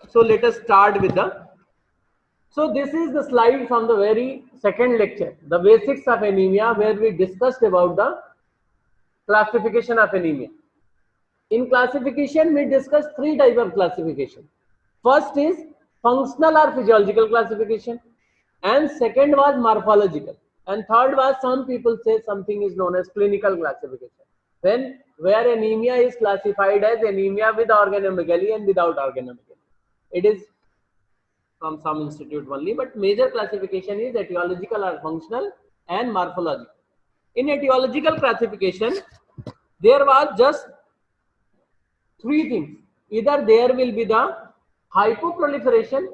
So let us start with the. So this is the slide from the very second lecture, the basics of anemia, where we discussed about the classification of anemia. In classification, we discussed three types of classification. First is functional or physiological classification, and second was morphological, and third was some people say something is known as clinical classification. When where anemia is classified as anemia with organomegaly and without organomegaly. It is from some institute only, but major classification is etiological or functional and morphological. In etiological classification, there was just three things. Either there will be the hypoproliferation,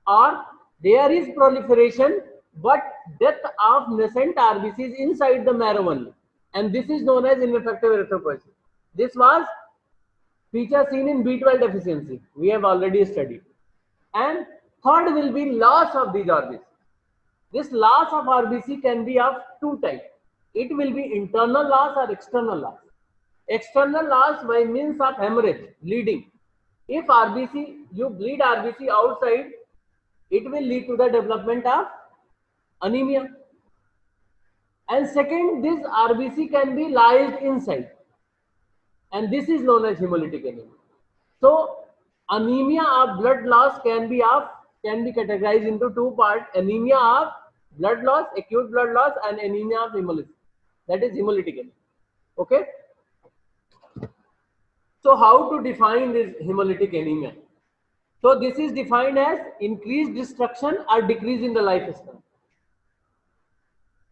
or there is proliferation but death of nascent RBCs inside the marrow only. And this is known as ineffective erythropoiesis. This was feature seen in B12 deficiency. We have already studied. And third will be loss of these RBCs. This loss of RBC can be of two types. It will be internal loss or external loss. External loss by means of hemorrhage, bleeding. If RBC, you bleed RBC outside, it will lead to the development of anemia. And second, this RBC can be lodged inside, and this is known as hemolytic anemia. So anemia of blood loss can be categorized into two parts: anemia of blood loss, acute blood loss, and anemia of hemolysis. That is hemolytic anemia. Okay. So how to define this hemolytic anemia? So this is defined as increased destruction or decrease in the lifespan.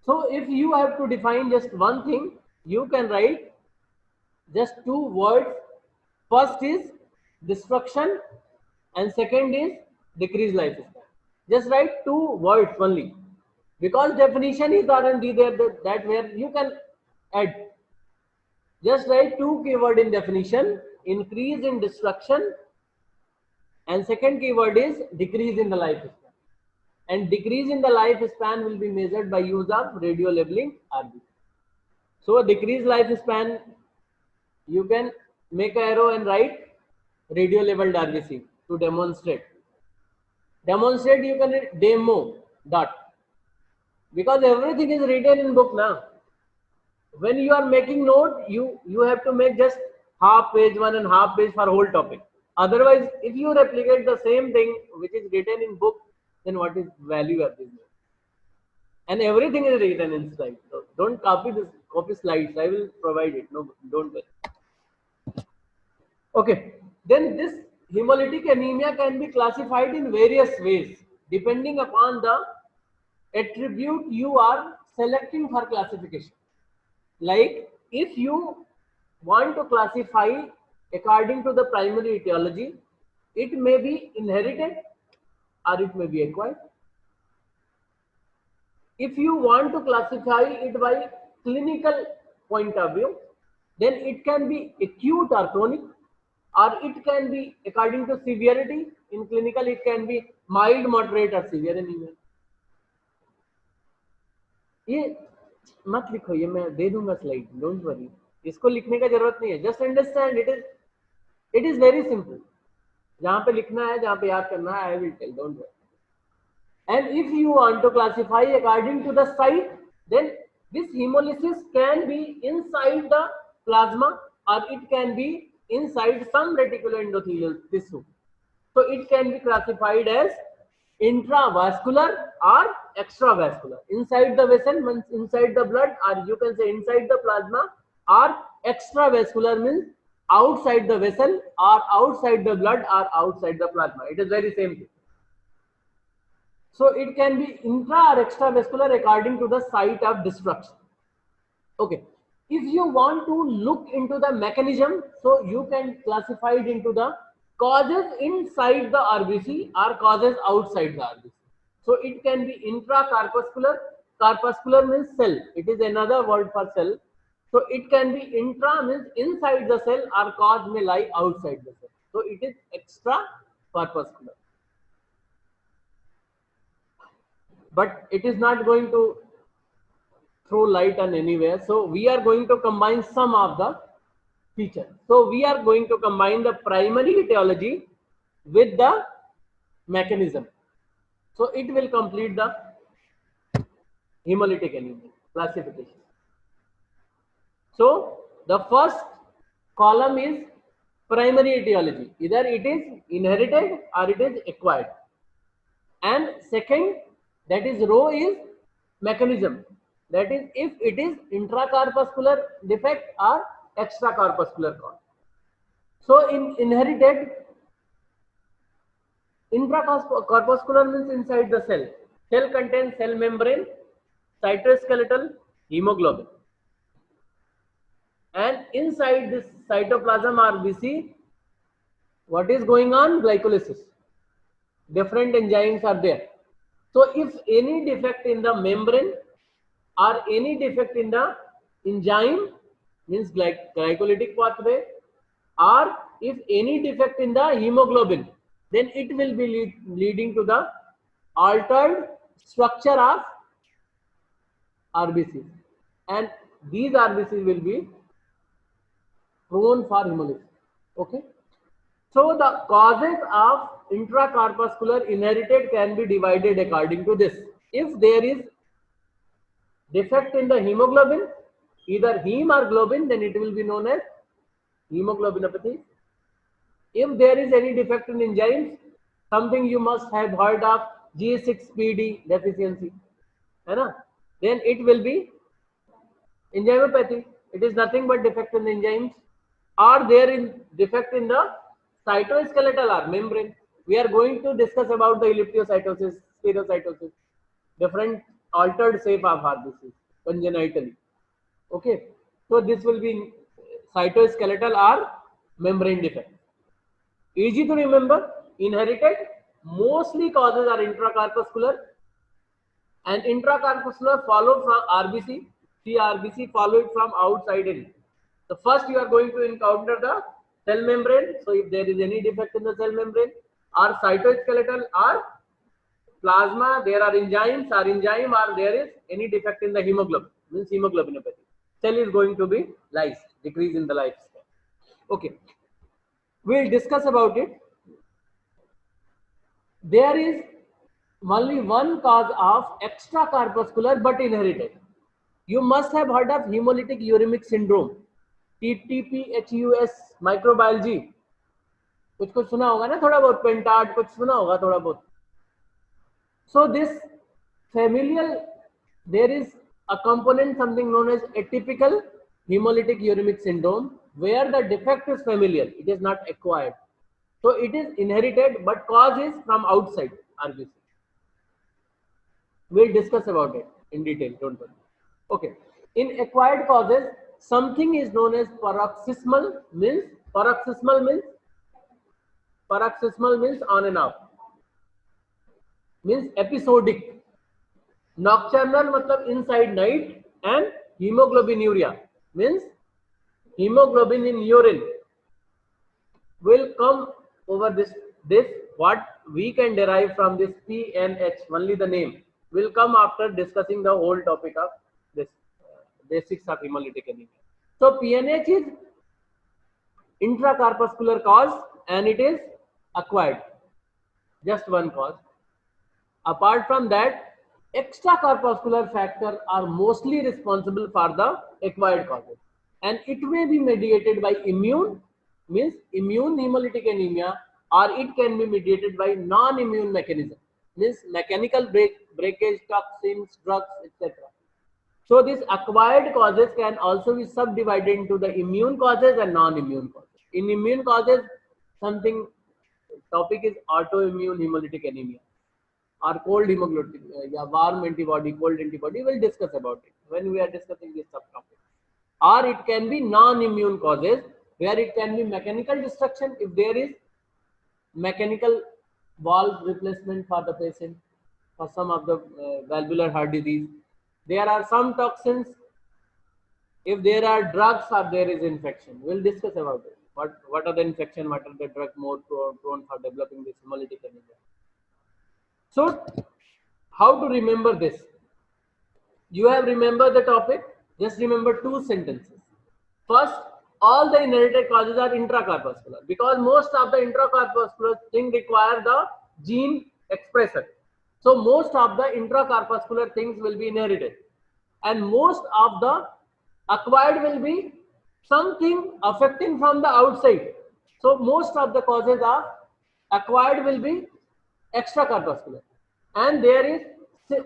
So if you have to define just one thing, you can write just two words. First is destruction and second is decreased lifespan. Just write two words only, because definition is R&D there, that where you can add. Just write two keyword in definition: increase in destruction, and second keyword is decrease in the lifespan. And decrease in the lifespan will be measured by use of radio labeling RBC. So a decreased lifespan, you can make an arrow and write radio labeled RBC to demonstrate. Demonstrate, you can write demo dot, because everything is written in book now. When you are making note, you have to make just half page one and half page for whole topic. Otherwise, if you replicate the same thing which is written in book, then what is value of this? And everything is written in slide. So don't copy slides. I will provide it. No, don't worry. Okay. Then this hemolytic anemia can be classified in various ways depending upon the attribute you are selecting for classification. Like if you want to classify according to the primary etiology, it may be inherited or it may be acquired. If you want to classify it by clinical point of view, then it can be acute or chronic, or it can be according to severity. In clinical, it can be mild, moderate, or severe anemia. ये मत लिखो, ये मैं दे दूंगा slide, don't worry, इसको लिखने का जरूरत नहीं है. Just understand, it is very simple. जहां पे लिखना है, जहां पे याद करना है, I will tell, don't worry. And if you want to classify according to the site, then this hemolysis can be inside the plasma or it can be inside some reticuloendothelial tissue. So it can be classified as intravascular or extravascular. Inside the vessel means inside the blood, or you can say inside the plasma, or extravascular means outside the vessel or outside the blood or outside the plasma. It is very same thing. So it can be intra or extravascular according to the site of destruction. Okay. If you want to look into the mechanism, so you can classify it into the causes inside the RBC or causes outside the RBC. So it can be intracorpuscular. Corpuscular means cell. It is another word for cell. So it can be intra means inside the cell, or cause may lie outside the cell. So it is extracorpuscular. But it is not going to throw light on anywhere. So we are going to combine some of the features. So we are going to combine the primary etiology with the mechanism. So it will complete the hemolytic anemia classification. So the first column is primary etiology. Either it is inherited or it is acquired. And second, that is row is mechanism. That is if it is intracorpuscular defect or extracorpuscular cause. So in inherited, intracorpuscular means inside the cell. Cell contains cell membrane, cytoskeletal, hemoglobin. And inside this cytoplasm RBC, what is going on? Glycolysis. Different enzymes are there. So if any defect in the membrane or any defect in the enzyme, means glycolytic pathway, or if any defect in the hemoglobin, then it will be leading to the altered structure of RBCs, and these RBCs will be prone for hemolysis. Okay. So the causes of intracorpuscular inherited can be divided according to this. If there is defect in the hemoglobin, either heme or globin, then it will be known as hemoglobinopathy. If there is any defect in enzymes, something you must have heard of, G6PD deficiency, then it will be enzymopathy. It is nothing but defect in the enzymes, or there is defect in the cytoskeletal or membrane. We are going to discuss about the elliptocytosis, spherocytosis, different altered shape of RBCs congenitally. Okay, so this will be cytoskeletal or membrane defect. Easy to remember, inherited, mostly causes are intracorpuscular, and intracorpuscular follow from RBC. See, RBC follow it from outside in. So first you are going to encounter the cell membrane. So if there is any defect in the cell membrane, or cytoskeletal or plasma, there are enzymes or enzyme, or there is any defect in the hemoglobin, means hemoglobinopathy. Cell is going to be lysed, decrease in the lifespan. Okay, we'll discuss about it. There is only one cause of extracorpuscular but inherited. You must have heard of hemolytic uremic syndrome, TTPHUS, microbiology. कुछ सुना होगा ना थोड़ा बहुत, पेंटार्ड कुछ सुना होगा थोड़ा बहुत. So this familial, there is a component something known as atypical hemolytic uremic syndrome, where the defect is familial, it is not acquired. So it is inherited, but cause is from outside RBC. We'll discuss about it in detail, don't worry. Okay. In acquired causes, something is known as paroxysmal means on and off. Means episodic. Nocturnal matlab inside night, and hemoglobinuria means hemoglobin in urine will come over this what we can derive from this PNH, only the name will come after discussing the whole topic of this basics of hemolytic anemia. So PNH is intracorpuscular cause and it is acquired, just one cause. Apart from that, extracorpuscular factors are mostly responsible for the acquired causes, and it may be mediated by immune, means immune hemolytic anemia, or it can be mediated by non-immune mechanism, means mechanical breakage, toxins, drugs, etc. So these acquired causes can also be subdivided into the immune causes and non-immune causes. In immune causes, something topic is autoimmune hemolytic anemia, or cold hemoglobin, warm antibody, cold antibody. We'll discuss about it when we are discussing this subtopic. Or it can be non-immune causes, where it can be mechanical destruction if there is mechanical valve replacement for the patient, for some of the valvular heart disease. There are some toxins, if there are drugs or there is infection. We'll discuss about it. What are the infection, what are the drug more prone for developing this hemolytic anemia. So how to remember this? You have remembered the topic, just remember two sentences. First, all the inherited causes are intracorpuscular, because most of the intracorpuscular thing require the gene expression. So most of the intracorpuscular things will be inherited, and most of the acquired will be something affecting from the outside. So most of the causes of acquired will be extracorpuscular, and there is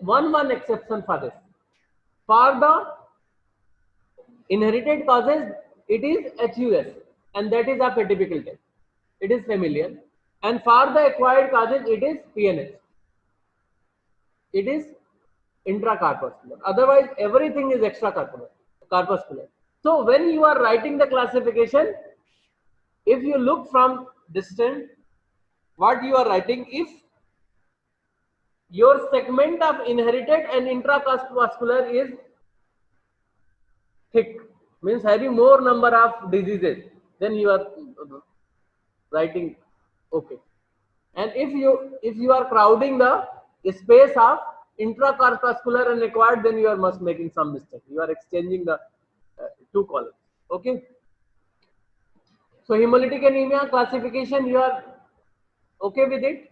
one exception for this. For the inherited causes, it is HUS, and that is of atypical type. It is familial, and for the acquired causes, it is PNH. It is intracorpuscular. Otherwise, everything is corpuscular. So when you are writing the classification, if you look from distance, what you are writing, if your segment of inherited and intracorpuscular is thick, means having more number of diseases, then you are writing okay. And if you are crowding the space of intracorpuscular and acquired, then you are must making some mistake. You are exchanging the two columns. Okay. So hemolytic anemia classification, you are okay with it?